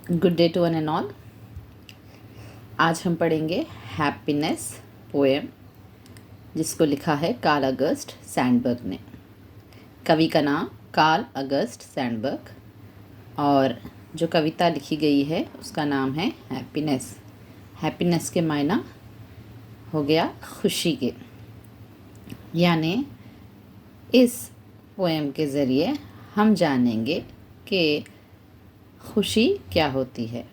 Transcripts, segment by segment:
Good day to one and all. आज हम पढ़ेंगे हैप्पीनेस पोएम, जिसको लिखा है कार्ल अगस्ट सैंडबर्ग ने। कवि का नाम कार्ल अगस्ट सैंडबर्ग और जो कविता लिखी गई है उसका नाम है हैप्पीनेस। हैप्पीनेस के मायना हो गया खुशी के, यानी इस पोएम के ज़रिए हम जानेंगे कि खुशी क्या होती है,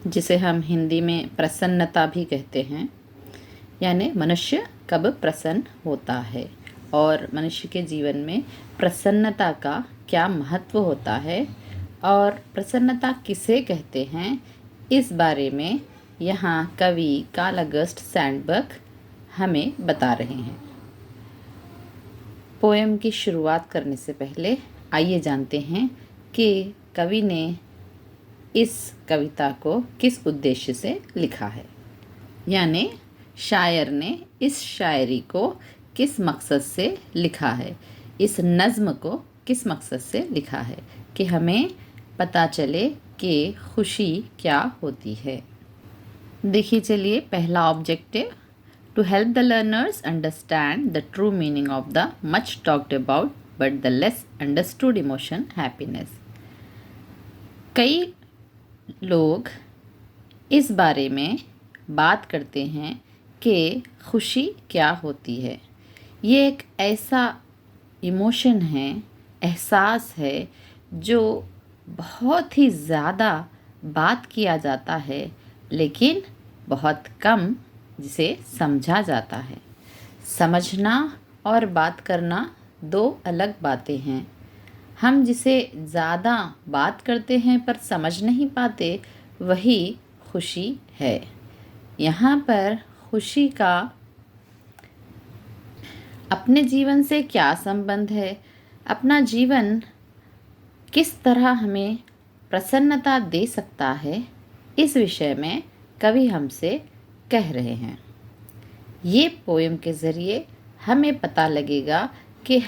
जिसे हम हिंदी में प्रसन्नता भी कहते हैं। यानी मनुष्य कब प्रसन्न होता है और मनुष्य के जीवन में प्रसन्नता का क्या महत्व होता है और प्रसन्नता किसे कहते हैं, इस बारे में यहाँ कवि कार्ल अगस्ट सैंडबर्ग हमें बता रहे हैं। पोएम की शुरुआत करने से पहले आइए जानते हैं कि कवि ने इस कविता को किस उद्देश्य से लिखा है, यानी शायर ने इस शायरी को किस मकसद से लिखा है, इस नज़्म को किस मकसद से लिखा है कि हमें पता चले कि खुशी क्या होती है। देखिए चलिए, पहला objective, to help the learners understand the true meaning of the much talked about but the less understood emotion happiness. कई लोग इस बारे में बात करते हैं कि खुशी क्या होती है। ये एक ऐसा इमोशन है, एहसास है, जो बहुत ही ज़्यादा बात किया जाता है लेकिन बहुत कम जिसे समझा जाता है। समझना और बात करना दो अलग बातें हैं। हम जिसे ज़्यादा बात करते हैं पर समझ नहीं पाते, वही खुशी है। यहाँ पर खुशी का अपने जीवन से क्या संबंध है, अपना जीवन किस तरह हमें प्रसन्नता दे सकता है, इस विषय में कवि हमसे कह रहे हैं। ये पोएम के ज़रिए हमें पता लगेगा कि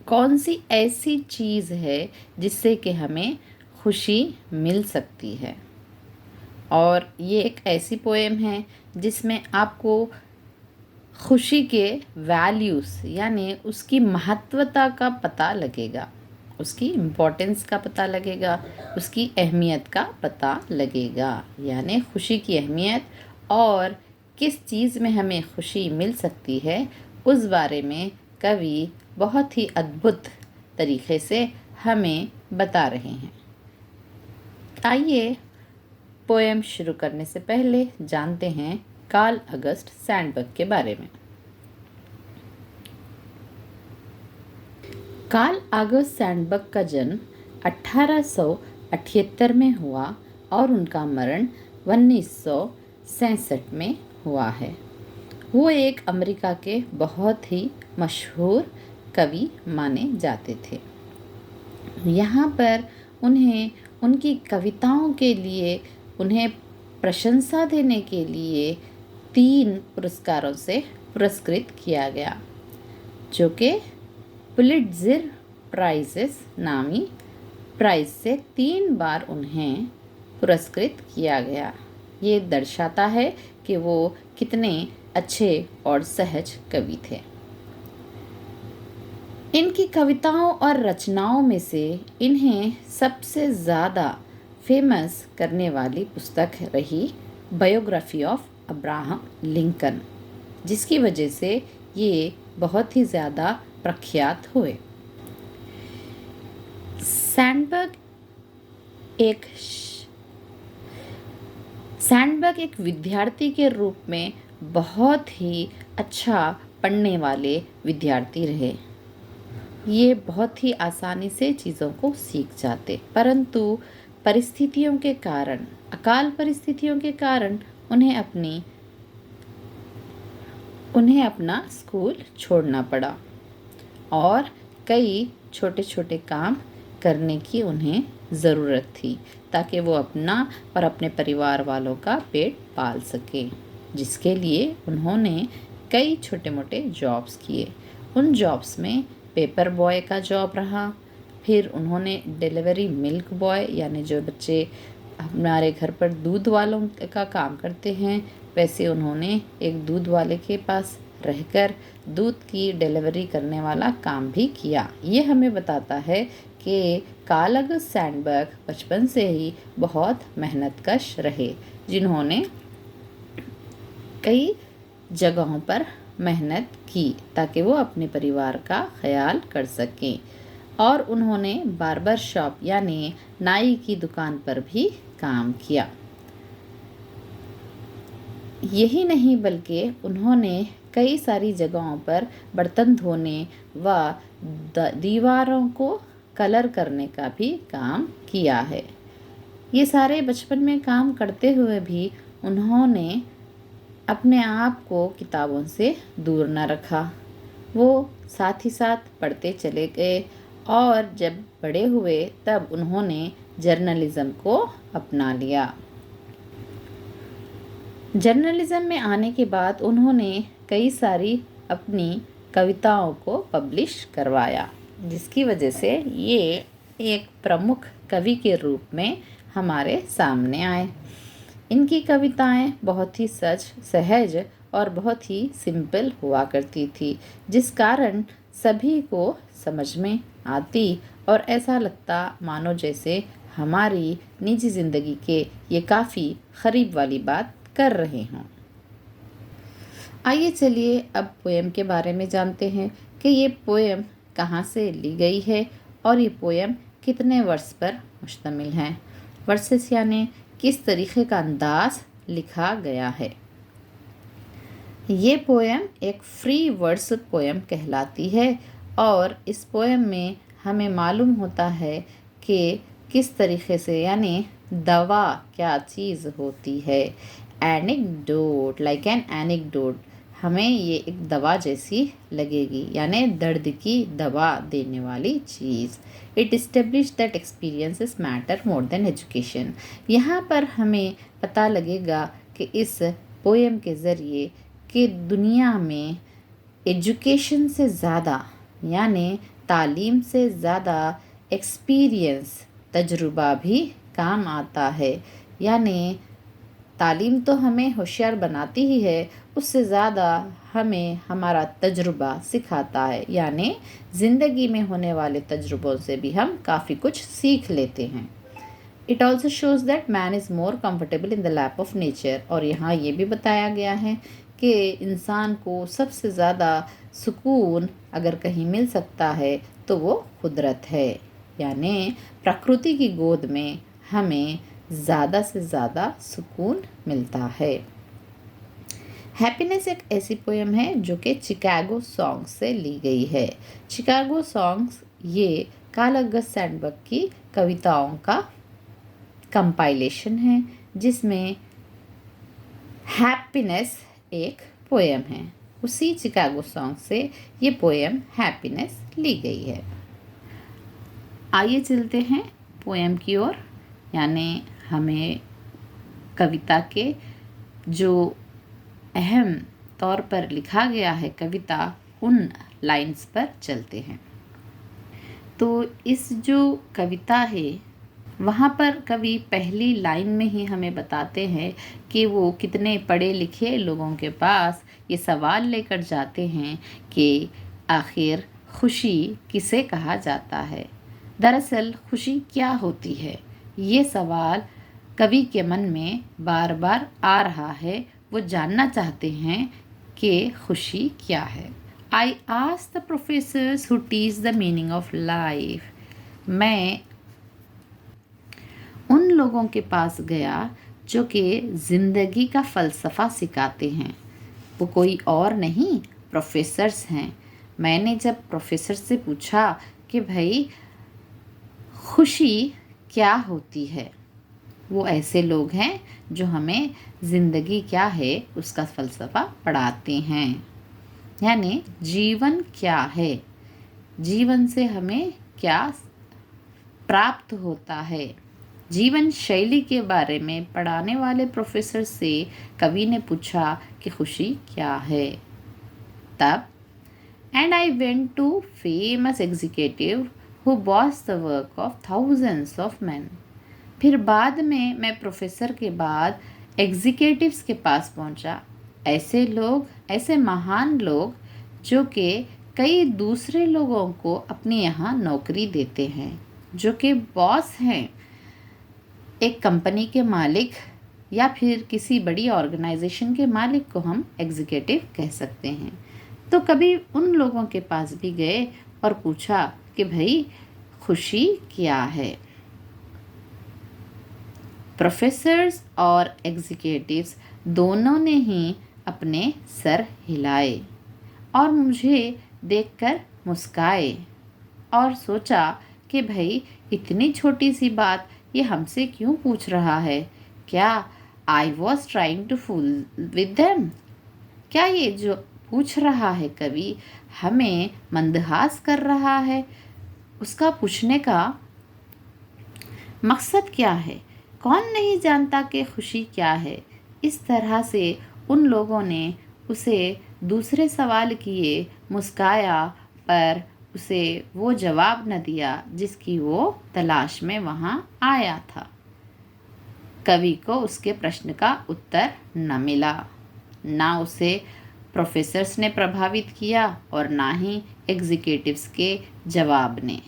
कौन सी ऐसी चीज़ है जिससे कि हमें खुशी मिल सकती है। और ये एक ऐसी पोएम है जिसमें आपको खुशी के वैल्यूज़ यानी उसकी महत्वता का पता लगेगा, उसकी इम्पोर्टेंस का पता लगेगा, उसकी अहमियत का पता लगेगा। यानी खुशी की अहमियत और किस चीज़ में हमें खुशी मिल सकती है, उस बारे में कवि बहुत ही अद्भुत तरीके से हमें बता रहे हैं। आइए पोएम शुरू करने से पहले जानते हैं कार्ल अगस्ट सैंडबर्ग के बारे में। कार्ल अगस्ट सैंडबर्ग का जन्म 1878 में हुआ और उनका मरण 1967 में हुआ है। वो एक अमेरिका के बहुत ही मशहूर कवि माने जाते थे। यहाँ पर उन्हें उनकी कविताओं के लिए उन्हें प्रशंसा देने के लिए 3 पुरस्कारों से पुरस्कृत किया गया, जो कि पुलिट्ज़र प्राइज़ेस नामी प्राइज़ से 3 बार उन्हें पुरस्कृत किया गया। ये दर्शाता है कि वो कितने अच्छे और सहज कवि थे। इनकी कविताओं और रचनाओं में से इन्हें सबसे ज़्यादा फेमस करने वाली पुस्तक रही बायोग्राफी ऑफ अब्राहम लिंकन, जिसकी वजह से ये बहुत ही ज़्यादा प्रख्यात हुए। सैंडबर्ग एक विद्यार्थी के रूप में बहुत ही अच्छा पढ़ने वाले विद्यार्थी रहे। ये बहुत ही आसानी से चीज़ों को सीख जाते, परंतु परिस्थितियों के कारण, अकाल परिस्थितियों के कारण उन्हें अपना स्कूल छोड़ना पड़ा और कई छोटे छोटे काम करने की उन्हें ज़रूरत थी ताकि वो अपना और अपने परिवार वालों का पेट पाल सकें, जिसके लिए उन्होंने कई छोटे मोटे जॉब्स किए। उन जॉब्स में पेपर बॉय का जॉब रहा, फिर उन्होंने डिलीवरी मिल्क बॉय यानी जो बच्चे हमारे घर पर दूध वालों का काम करते हैं, वैसे उन्होंने एक दूध वाले के पास रहकर दूध की डिलीवरी करने वाला काम भी किया। ये हमें बताता है कि कार्ल ऑगस्ट सैंडबर्ग बचपन से ही बहुत मेहनतकश रहे, जिन्होंने कई जगहों पर मेहनत की ताकि वो अपने परिवार का ख्याल कर सकें। और उन्होंने बार्बर शॉप यानी नाई की दुकान पर भी काम किया। यही नहीं बल्कि उन्होंने कई सारी जगहों पर बर्तन धोने व दीवारों को कलर करने का भी काम किया है। ये सारे बचपन में काम करते हुए भी उन्होंने अपने आप को किताबों से दूर न रखा। वो साथ ही साथ पढ़ते चले गए और जब बड़े हुए तब उन्होंने जर्नलिज्म को अपना लिया। जर्नलिज्म में आने के बाद उन्होंने कई सारी अपनी कविताओं को पब्लिश करवाया, जिसकी वजह से ये एक प्रमुख कवि के रूप में हमारे सामने आए। इनकी कविताएं बहुत ही सहज और बहुत ही सिंपल हुआ करती थी, जिस कारण सभी को समझ में आती और ऐसा लगता मानो जैसे हमारी निजी ज़िंदगी के ये काफ़ी करीब वाली बात कर रहे हों। आइए चलिए अब पोएम के बारे में जानते हैं कि ये पोएम कहाँ से ली गई है और ये पोएम कितने वर्स पर मुश्तमिल है। वर्सेस यानी किस तरीके का अंदाज लिखा गया है। ये पोएम एक फ्री वर्स पोएम कहलाती है और इस पोएम में हमें मालूम होता है कि किस तरीके से यानी दवा क्या चीज़ होती है। एनेक्डोट लाइक एन एनेक्डोट, हमें ये एक दवा जैसी लगेगी यानी दर्द की दवा देने वाली चीज़। It establish that experiences matter more than education. यहाँ पर हमें पता लगेगा कि इस पोएम के ज़रिए कि दुनिया में एजुकेशन से ज़्यादा यानी तालीम से ज़्यादा एक्सपीरियंस तजुर्बा भी काम आता है। यानी तालीम तो हमें होशियार बनाती ही है, उससे ज़्यादा हमें हमारा तजुर्बा सिखाता है। यानी ज़िंदगी में होने वाले तजुर्बों से भी हम काफ़ी कुछ सीख लेते हैं। It also shows that man is more comfortable in the lap of nature. और यहाँ ये भी बताया गया है कि इंसान को सबसे ज़्यादा सुकून अगर कहीं मिल सकता है तो वो कुदरत है, यानी प्रकृति की गोद में हमें ज़्यादा से ज़्यादा सुकून मिलता है। हैप्पीनेस एक ऐसी पोएम है जो कि चिकागो सॉन्ग्स से ली गई है। चिकागो सॉन्ग्स ये कार्ल ऑगस्ट सैंडबर्ग की कविताओं का कंपाइलेशन है, जिसमें हैप्पीनेस एक पोएम है। उसी चिकागो सॉन्ग से ये पोएम हैप्पीनेस ली गई है। आइए चलते हैं पोएम की ओर, यानी हमें कविता के जो अहम तौर पर लिखा गया है कविता, उन लाइंस पर चलते हैं। तो इस जो कविता है वहाँ पर कवि पहली लाइन में ही हमें बताते हैं कि वो कितने पढ़े लिखे लोगों के पास ये सवाल लेकर जाते हैं कि आखिर खुशी किसे कहा जाता है। दरअसल खुशी क्या होती है, ये सवाल कवि के मन में बार बार आ रहा है। वो जानना चाहते हैं कि खुशी क्या है। I asked the professors who teach the meaning of life. मैं उन लोगों के पास गया जो कि ज़िंदगी का फ़लसफ़ा सिखाते हैं। वो कोई और नहीं, प्रोफेसर्स हैं। मैंने जब प्रोफेसर से पूछा कि भाई खुशी क्या होती है, वो ऐसे लोग हैं जो हमें ज़िंदगी क्या है उसका फ़लसफ़ा पढ़ाते हैं। यानी जीवन क्या है, जीवन से हमें क्या प्राप्त होता है, जीवन शैली के बारे में पढ़ाने वाले प्रोफेसर से कवि ने पूछा कि खुशी क्या है। तब and I went to famous executive who boss the work of thousands of men। फिर बाद में मैं प्रोफेसर के बाद एग्जीक्यूटिव्स के पास पहुंचा, ऐसे लोग, ऐसे महान लोग जो कि कई दूसरे लोगों को अपने यहाँ नौकरी देते हैं, जो कि बॉस हैं, एक कंपनी के मालिक या फिर किसी बड़ी ऑर्गेनाइजेशन के मालिक को हम एग्जीक्यूटिव कह सकते हैं। तो कभी उन लोगों के पास भी गए और पूछा कि भाई खुशी क्या है। प्रोफेसर्स और एग्जीक्यूटिव्स दोनों ने ही अपने सर हिलाए और मुझे देखकर मुस्काए और सोचा कि भाई इतनी छोटी सी बात ये हमसे क्यों पूछ रहा है, क्या I was trying to fool with them, क्या ये जो पूछ रहा है कवि हमें मंदहास कर रहा है, उसका पूछने का मकसद क्या है, कौन नहीं जानता कि खुशी क्या है। इस तरह से उन लोगों ने उसे दूसरे सवाल किए, मुस्काया, पर उसे वो जवाब न दिया जिसकी वो तलाश में वहाँ आया था। कवि को उसके प्रश्न का उत्तर न मिला, ना उसे प्रोफेसर्स ने प्रभावित किया और ना ही एग्जीक्यूटिव्स के जवाब ने।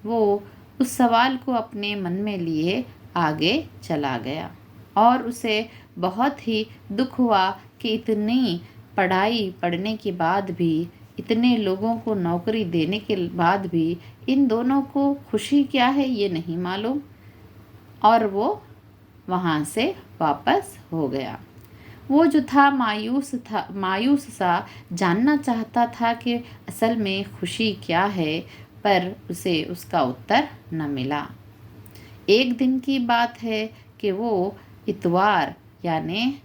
वो उस सवाल को अपने मन में लिए आगे चला गया और उसे बहुत ही दुख हुआ कि इतनी पढ़ाई पढ़ने के बाद भी, इतने लोगों को नौकरी देने के बाद भी इन दोनों को खुशी क्या है ये नहीं मालूम, और वो वहाँ से वापस हो गया। वो जो था मायूस सा जानना चाहता था कि असल में खुशी क्या है, पर उसे उसका उत्तर न मिला। एक दिन की बात है कि वो इतवार यानी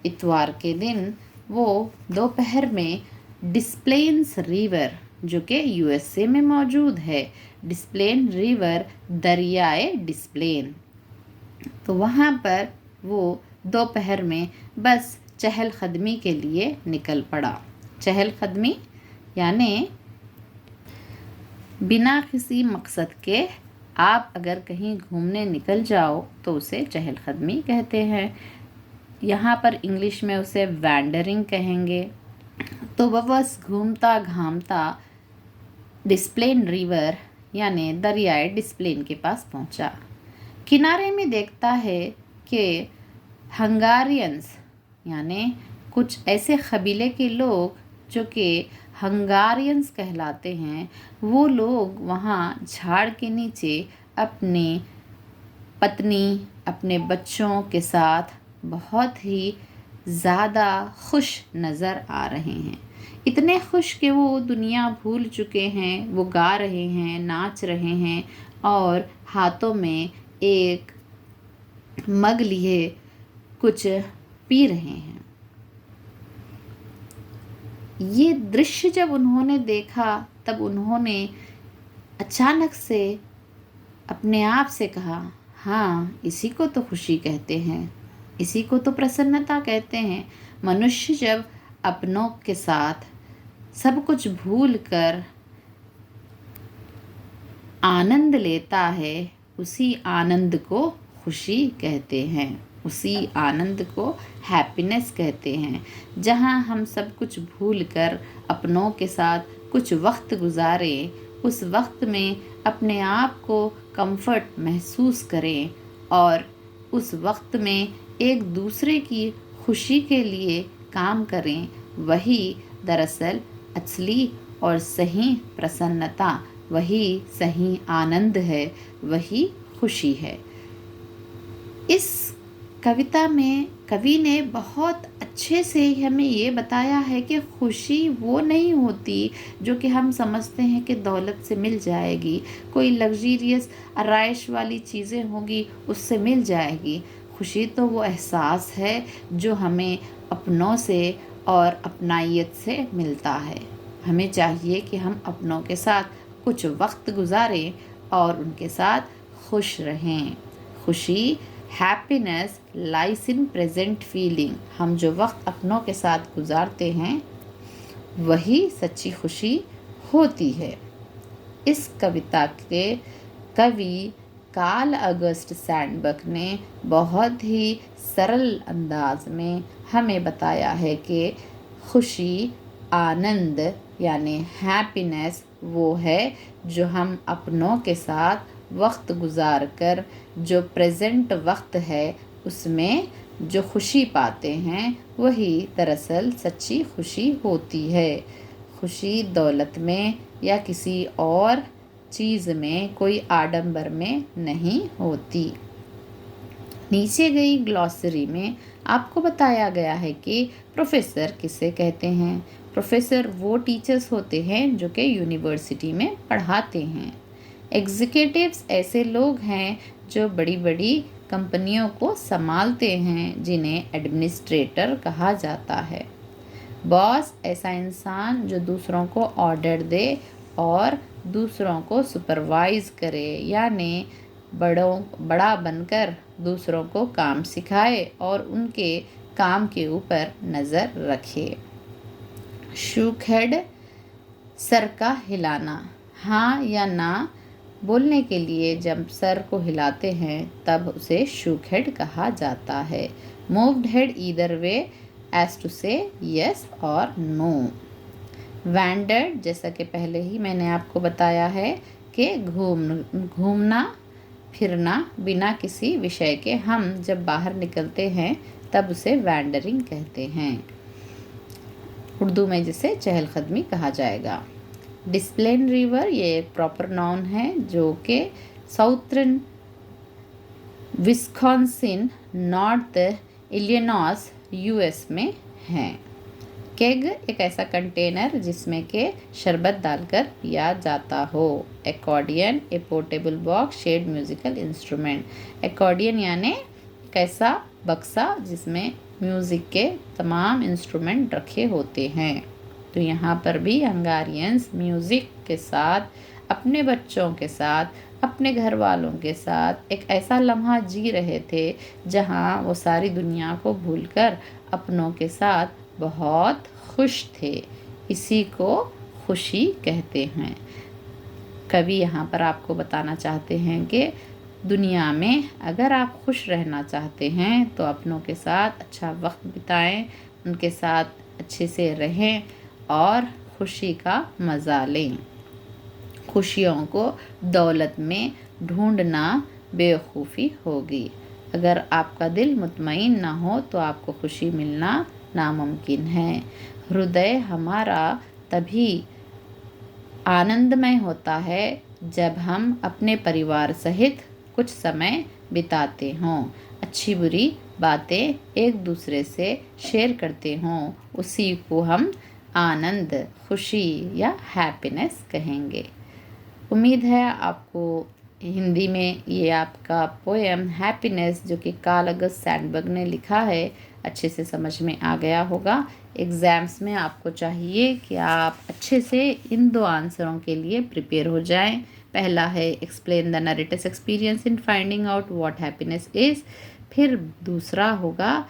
इतवार के दिन वो दोपहर में डिस्प्लेन्स रिवर, जो कि यूएसए में मौजूद है, डिस्प्लेन रिवर, दरियाए डिस्प्लेन, तो वहाँ पर वो दोपहर में बस चहलकदमी के लिए निकल पड़ा। चहलकदमी यानी बिना किसी मकसद के आप अगर कहीं घूमने निकल जाओ तो उसे चहलकदमी कहते हैं। यहाँ पर इंग्लिश में उसे वैंडरिंग कहेंगे। तो वह बस घूमता घामता डिस्प्लेन रिवर यानी दरियाए डिस्प्लेन के पास पहुँचा। किनारे में देखता है कि हंगारियंस यानी कुछ ऐसे कबीले के लोग जो कि हंगारियंस कहलाते हैं, वो लोग वहाँ झाड़ के नीचे अपनी पत्नी, अपने बच्चों के साथ बहुत ही ज़्यादा खुश नज़र आ रहे हैं। इतने खुश कि वो दुनिया भूल चुके हैं, वो गा रहे हैं, नाच रहे हैं और हाथों में एक मग लिए कुछ पी रहे हैं। ये दृश्य जब उन्होंने देखा तब उन्होंने अचानक से अपने आप से कहा, हाँ, इसी को तो खुशी कहते हैं, इसी को तो प्रसन्नता कहते हैं। मनुष्य जब अपनों के साथ सब कुछ भूल कर आनंद लेता है, उसी आनंद को खुशी कहते हैं, उसी आनंद को हैप्पीनेस कहते हैं। जहाँ हम सब कुछ भूल कर अपनों के साथ कुछ वक्त गुजारें, उस वक्त में अपने आप को कंफर्ट महसूस करें और उस वक्त में एक दूसरे की खुशी के लिए काम करें, वही दरअसल असली और सही प्रसन्नता, वही सही आनंद है, वही खुशी है। इस कविता में कवि ने बहुत अच्छे से हमें ये बताया है कि खुशी वो नहीं होती जो कि हम समझते हैं कि दौलत से मिल जाएगी, कोई लग्जीरियस आराइश वाली चीज़ें होंगी उससे मिल जाएगी। खुशी तो वो एहसास है जो हमें अपनों से और अपनाइयत से मिलता है। हमें चाहिए कि हम अपनों के साथ कुछ वक्त गुजारें और उनके साथ खुश रहें। खुशी, happiness lies in present feeling. हम जो वक्त अपनों के साथ गुजारते हैं वही सच्ची खुशी होती है। इस कविता के कवि कार्ल अगस्ट सैंडबर्ग ने बहुत ही सरल अंदाज में हमें बताया है कि खुशी, आनंद यानी हैप्पीनेस वो है जो हम अपनों के साथ वक्त गुजार कर जो प्रेजेंट वक्त है उसमें जो खुशी पाते हैं वही दरअसल सच्ची खुशी होती है। खुशी दौलत में या किसी और चीज़ में, कोई आडंबर में नहीं होती। नीचे गई ग्लॉसरी में आपको बताया गया है कि प्रोफेसर किसे कहते हैं। प्रोफेसर वो टीचर्स होते हैं जो कि यूनिवर्सिटी में पढ़ाते हैं। एग्जीक्यूटिव्स ऐसे लोग हैं जो बड़ी बड़ी कंपनियों को संभालते हैं, जिन्हें एडमिनिस्ट्रेटर कहा जाता है। बॉस ऐसा इंसान जो दूसरों को ऑर्डर दे और दूसरों को सुपरवाइज करे, यानी बड़ा बनकर दूसरों को काम सिखाए और उनके काम के ऊपर नज़र रखे। शूक हेड, सर का हिलाना, हाँ या ना बोलने के लिए जब सर को हिलाते हैं तब उसे शूक हेड कहा जाता है। Moved head either way as to say yes और नो। वैंडर्ड, जैसा कि पहले ही मैंने आपको बताया है कि घूमना फिरना बिना किसी विषय के, हम जब बाहर निकलते हैं तब उसे वैंडरिंग कहते हैं। उर्दू में जिसे चहलकदमी कहा जाएगा। डिस्प्लेन रिवर, ये एक प्रॉपर नाउन है जो कि साउथर्न विस्कॉन्सिन, नॉर्थ इलिनॉस, यूएस में है। केग, एक ऐसा कंटेनर जिसमें के शरबत डालकर पिया जाता हो। Accordion, a portable box shaped musical instrument. Accordion यानी एक ऐसा बक्सा जिसमें म्यूज़िक के तमाम इंस्ट्रूमेंट रखे होते हैं। तो यहाँ पर भी हंगारियंस म्यूज़िक के साथ, अपने बच्चों के साथ, अपने घर वालों के साथ एक ऐसा लम्हा जी रहे थे जहाँ वो सारी दुनिया को भूलकर अपनों के साथ बहुत खुश थे। इसी को खुशी कहते हैं। कवि यहाँ पर आपको बताना चाहते हैं कि दुनिया में अगर आप खुश रहना चाहते हैं तो अपनों के साथ अच्छा वक्त बिताएं, उनके साथ अच्छे से रहें और खुशी का मज़ा लें। खुशियों को दौलत में ढूंढना बेवकूफ़ी होगी। अगर आपका दिल मुतमईन ना हो तो आपको खुशी मिलना नामुमकिन है। हृदय हमारा तभी आनंदमय होता है जब हम अपने परिवार सहित कुछ समय बिताते हों, अच्छी बुरी बातें एक दूसरे से शेयर करते हों, उसी को हम आनंद, खुशी या हैप्पीनेस कहेंगे। उम्मीद है आपको हिंदी में ये आपका पोएम हैप्पीनेस जो कि कार्ल अगस्ट सैंडबर्ग ने लिखा है अच्छे से समझ में आ गया होगा। एग्ज़ाम्स में आपको चाहिए कि आप अच्छे से इन दो आंसरों के लिए प्रिपेयर हो जाएं। पहला है explain the narrator's experience in finding out what happiness is. फिर दूसरा होगा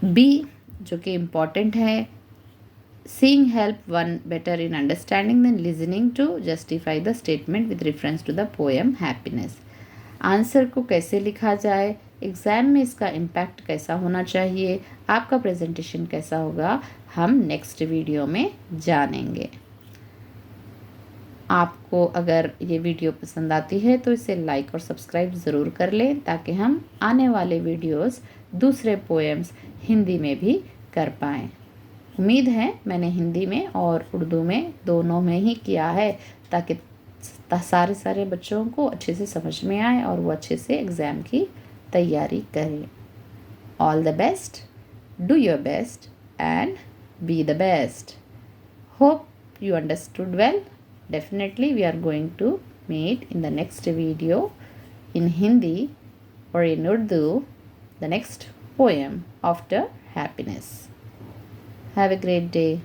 बी जो कि इम्पॉर्टेंट है, seeing help one better in understanding than listening to justify the statement with reference to the poem happiness। Answer को कैसे लिखा जाए, एग्ज़ाम में इसका इम्पैक्ट कैसा होना चाहिए, आपका प्रेजेंटेशन कैसा होगा, हम नेक्स्ट वीडियो में जानेंगे। आपको अगर ये वीडियो पसंद आती है तो इसे लाइक और सब्सक्राइब ज़रूर कर लें ताकि हम आने वाले वीडियोस दूसरे पोएम्स हिंदी में भी कर पाएँ। उम्मीद है मैंने हिंदी में और उर्दू में दोनों में ही किया है ताकि सारे बच्चों को अच्छे से समझ में आए और वो अच्छे से एग्ज़ाम की तैयारी करें। All the best, do your best and be the best. Hope you understood well. Definitely we are going to meet in the next video in Hindi or in Urdu, the next poem after happiness. Have a great day.